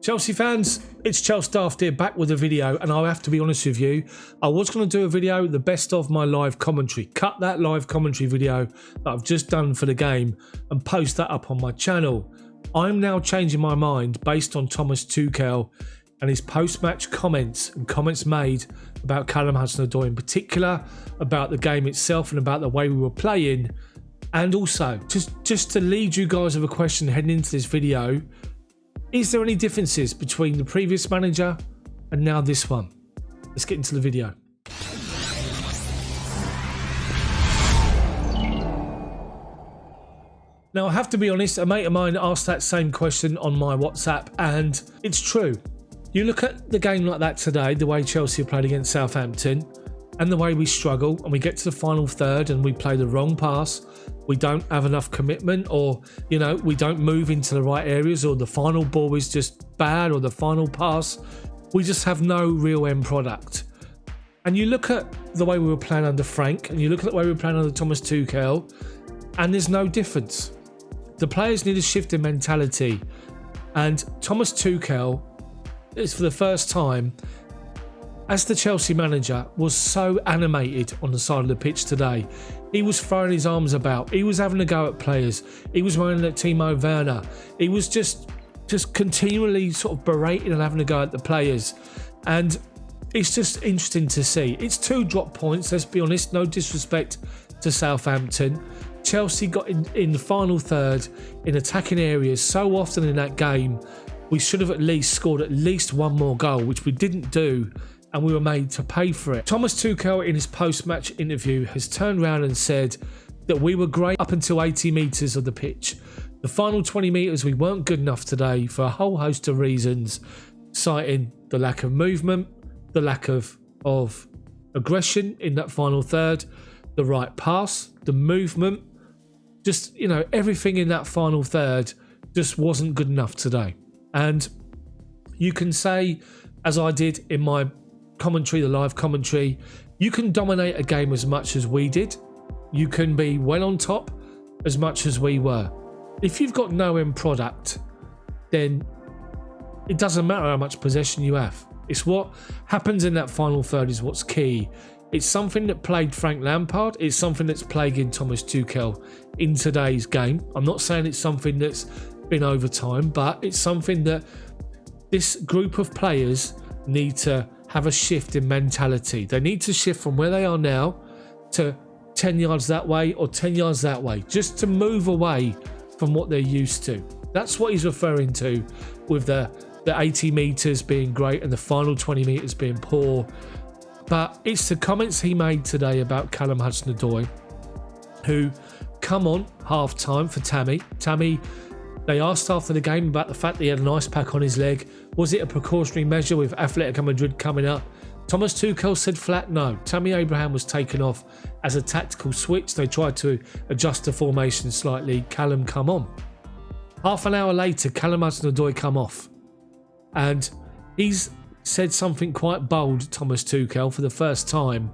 Chelsea fans, it's Chels Daft here, back with a video, and I have to be honest with you, I was going to do a video, the best of my live commentary, cut that live commentary video that I've just done for the game and post that up on my channel. I'm now changing my mind based on Thomas Tuchel and his post-match comments and comments made about Callum Hudson-Odoi in particular, about the game itself and about the way we were playing. And also, just to lead you guys with a question heading into this video, is there any differences between the previous manager and now this one? Let's get into the video. Now, I have to be honest, a mate of mine asked that same question on my WhatsApp, and it's true. You look at the game like that today, the way Chelsea played against Southampton, and the way we struggle, and we get to the final third and we play the wrong pass, we don't have enough commitment, or, you know, we don't move into the right areas, or the final ball is just bad, or the final pass, we just have no real end product. And you look at the way we were playing under Frank, and you look at the way we were playing under Thomas Tuchel, and there's no difference. The players need a shift in mentality, and Thomas Tuchel is, for the first time, as the Chelsea manager, was so animated on the side of the pitch today. He was throwing his arms about. He was having a go at players. He was moaning at Timo Werner. He was just continually sort of berating and having a go at the players. And it's just interesting to see. It's 2 drop points, let's be honest. No disrespect to Southampton. Chelsea got in the final third in attacking areas so often in that game. We should have at least scored at least one more goal, which we didn't do, and we were made to pay for it. Thomas Tuchel, in his post-match interview, has turned around and said that we were great up until 80 metres of the pitch. The final 20 metres we weren't good enough today for a whole host of reasons, citing the lack of movement, the lack of aggression in that final third, the right pass, the movement, just, you know, everything in that final third just wasn't good enough today. And you can say, as I did in my commentary, the live commentary, you can dominate a game as much as we did. You can be well on top as much as we were. If you've got no end product, then it doesn't matter how much possession you have. It's what happens in that final third is what's key. It's something that plagued Frank Lampard. It's something that's plaguing Thomas Tuchel in today's game. I'm not saying it's something that's been over time, but it's something that this group of players need to have a shift in mentality. They need to shift from where they are now to 10 yards that way or 10 yards that way, just to move away from what they're used to. That's what he's referring to with the 80 metres being great and the final 20 metres being poor. But it's the comments he made today about Callum Hudson-Odoi, who come on half-time for Tammy. They asked after the game about the fact that he had an ice pack on his leg. Was it a precautionary measure with Atletico Madrid coming up? Thomas Tuchel said flat no. Tammy Abraham was taken off as a tactical switch. They tried to adjust the formation slightly. Callum come on. Half an hour later, Callum Hudson-Odoi come off. And he's said something quite bold, Thomas Tuchel, for the first time.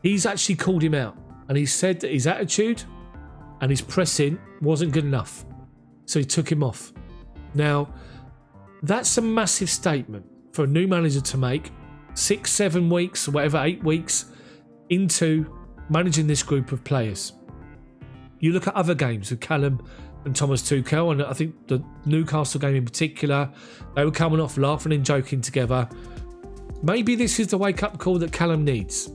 He's actually called him out. And he said that his attitude and his pressing wasn't good enough. So he took him off. Now, that's a massive statement for a new manager to make 6, 7 weeks, or whatever, 8 weeks into managing this group of players. You look at other games with Callum and Thomas Tuchel, and I think the Newcastle game in particular, they were coming off laughing and joking together. Maybe this is the wake-up call that Callum needs.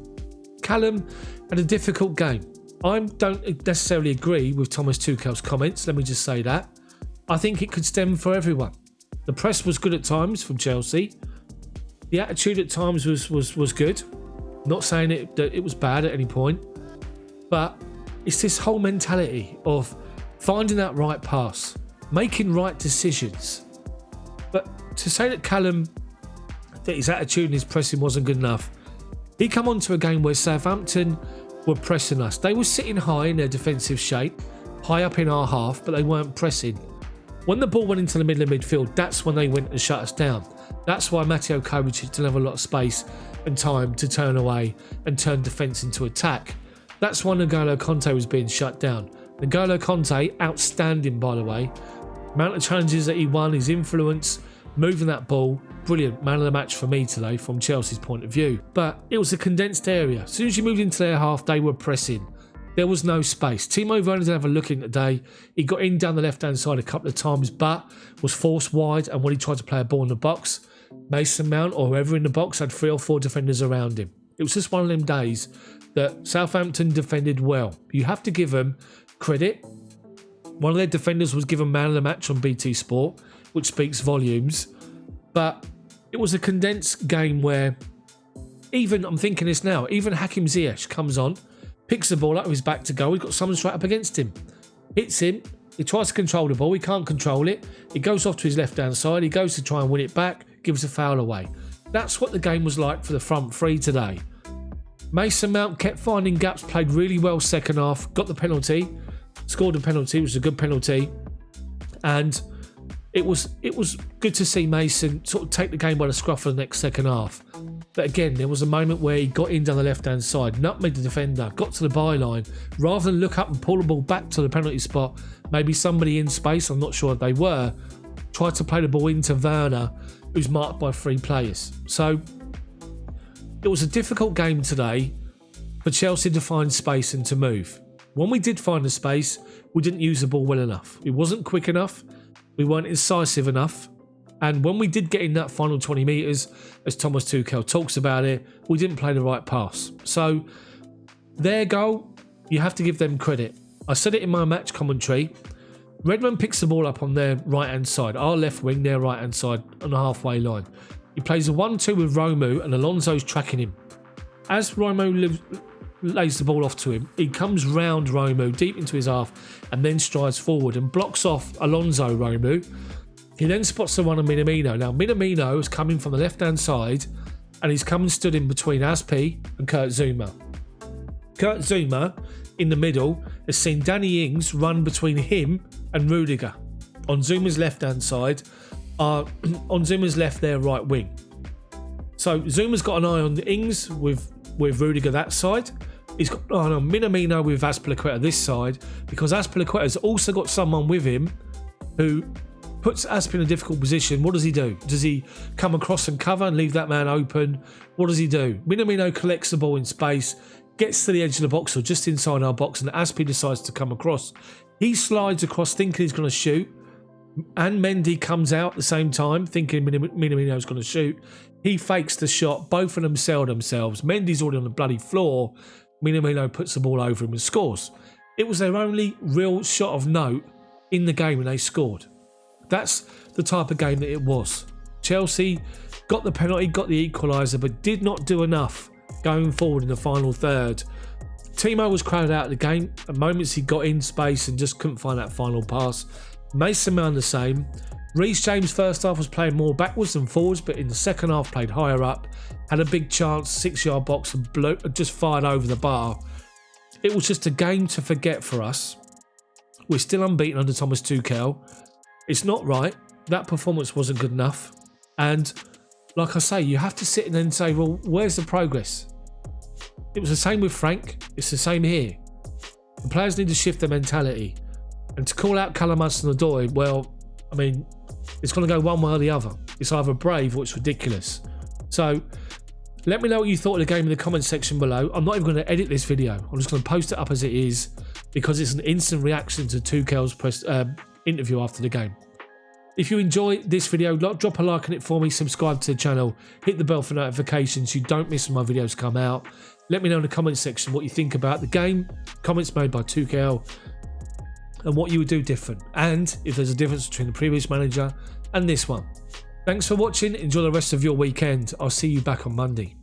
Callum had a difficult game. I don't necessarily agree with Thomas Tuchel's comments, let me just say that. I think it could stem for everyone. The press was good at times from Chelsea. The attitude at times was good. Not saying that it was bad at any point. But it's this whole mentality of finding that right pass, making right decisions. But to say that Callum, that his attitude and his pressing wasn't good enough, he come onto a game where Southampton were pressing us. They were sitting high in their defensive shape, high up in our half, but they weren't pressing. When the ball went into the middle of midfield, that's when they went and shut us down. That's why Mateo Kovacic didn't have a lot of space and time to turn away and turn defence into attack. That's why N'Golo Kanté was being shut down. N'Golo Kanté, outstanding by the way. Amount of challenges that he won, his influence moving that ball. Brilliant, man of the match for me today from Chelsea's point of view. But it was a condensed area. As soon as you moved into their half, they were pressing. There was no space. Timo Werner didn't have a look in today. He got in down the left-hand side a couple of times, but was forced wide. And when he tried to play a ball in the box, Mason Mount or whoever in the box had 3 or 4 defenders around him. It was just one of them days that Southampton defended well. You have to give them credit. One of their defenders was given man of the match on BT Sport, which speaks volumes. But it was a condensed game where even, I'm thinking this now, even Hakim Ziyech comes on, picks the ball up with his back to goal. He's got someone straight up against him. Hits him. He tries to control the ball. He can't control it. It goes off to his left-hand side. He goes to try and win it back. Gives a foul away. That's what the game was like for the front three today. Mason Mount kept finding gaps, played really well second half, got the penalty, scored a penalty, which was a good penalty. And it was good to see Mason sort of take the game by the scruff for the next second half. But again, there was a moment where he got in down the left-hand side, nutmegged the defender, got to the byline. Rather than look up and pull the ball back to the penalty spot, maybe somebody in space, I'm not sure if they were, tried to play the ball into Werner, who's marked by 3 players. So it was a difficult game today for Chelsea to find space and to move. When we did find the space, we didn't use the ball well enough. It wasn't quick enough. We weren't incisive enough. And when we did get in that final 20 metres, as Thomas Tuchel talks about it, we didn't play the right pass. So their goal, you have to give them credit. I said it in my match commentary. Redmond picks the ball up on their right-hand side, our left wing, their right-hand side on the halfway line. He plays a 1-2 with Romu and Alonso's tracking him. As Romu lays the ball off to him, he comes round Romu deep into his half and then strides forward and blocks off Alonso Romu. He then spots the one on Minamino. Now, Minamino is coming from the left-hand side and he's come and stood in between Aspi and Kurt Zuma. Kurt Zuma, in the middle, has seen Danny Ings run between him and Rudiger. On Zuma's left-hand side, on Zuma's left, their right wing. So Zuma's got an eye on Ings with Rudiger that side. He's got an eye on Minamino with Azpilicueta this side, because Azpilicueta's also got someone with him who puts Asp in a difficult position. What does he do? Does he come across and cover and leave that man open? What does he do? Minamino collects the ball in space, gets to the edge of the box or just inside our box, and Aspi decides to come across. He slides across thinking he's going to shoot, and Mendy comes out at the same time thinking Minamino's going to shoot. He fakes the shot. Both of them sell themselves. Mendy's already on the bloody floor. Minamino puts the ball over him and scores. It was their only real shot of note in the game and they scored. That's the type of game that it was. Chelsea got the penalty, got the equaliser, but did not do enough going forward in the final third. Timo was crowded out of the game. At moments he got in space and just couldn't find that final pass. Mason Mount the same. Reece James first half was playing more backwards than forwards, but in the second half played higher up. Had a big chance, 6-yard box and just fired over the bar. It was just a game to forget for us. We're still unbeaten under Thomas Tuchel. It's not right. That performance wasn't good enough. And like I say, you have to sit and then say, well, where's the progress? It was the same with Frank. It's the same here. The players need to shift their mentality. And to call out Callum Hudson-Odoi, well, I mean, it's going to go one way or the other. It's either brave or it's ridiculous. So let me know what you thought of the game in the comments section below. I'm not even going to edit this video. I'm just going to post it up as it is because it's an instant reaction to Tuchel's interview after the game. If you enjoy this video, drop a like on it for me, subscribe to the channel, hit the bell for notifications so you don't miss when my videos come out. Let me know in the comments section what you think about the game, comments made by Tuchel, and what you would do different, and if there's a difference between the previous manager and this one. Thanks for watching. Enjoy the rest of your weekend. I'll see you back on Monday.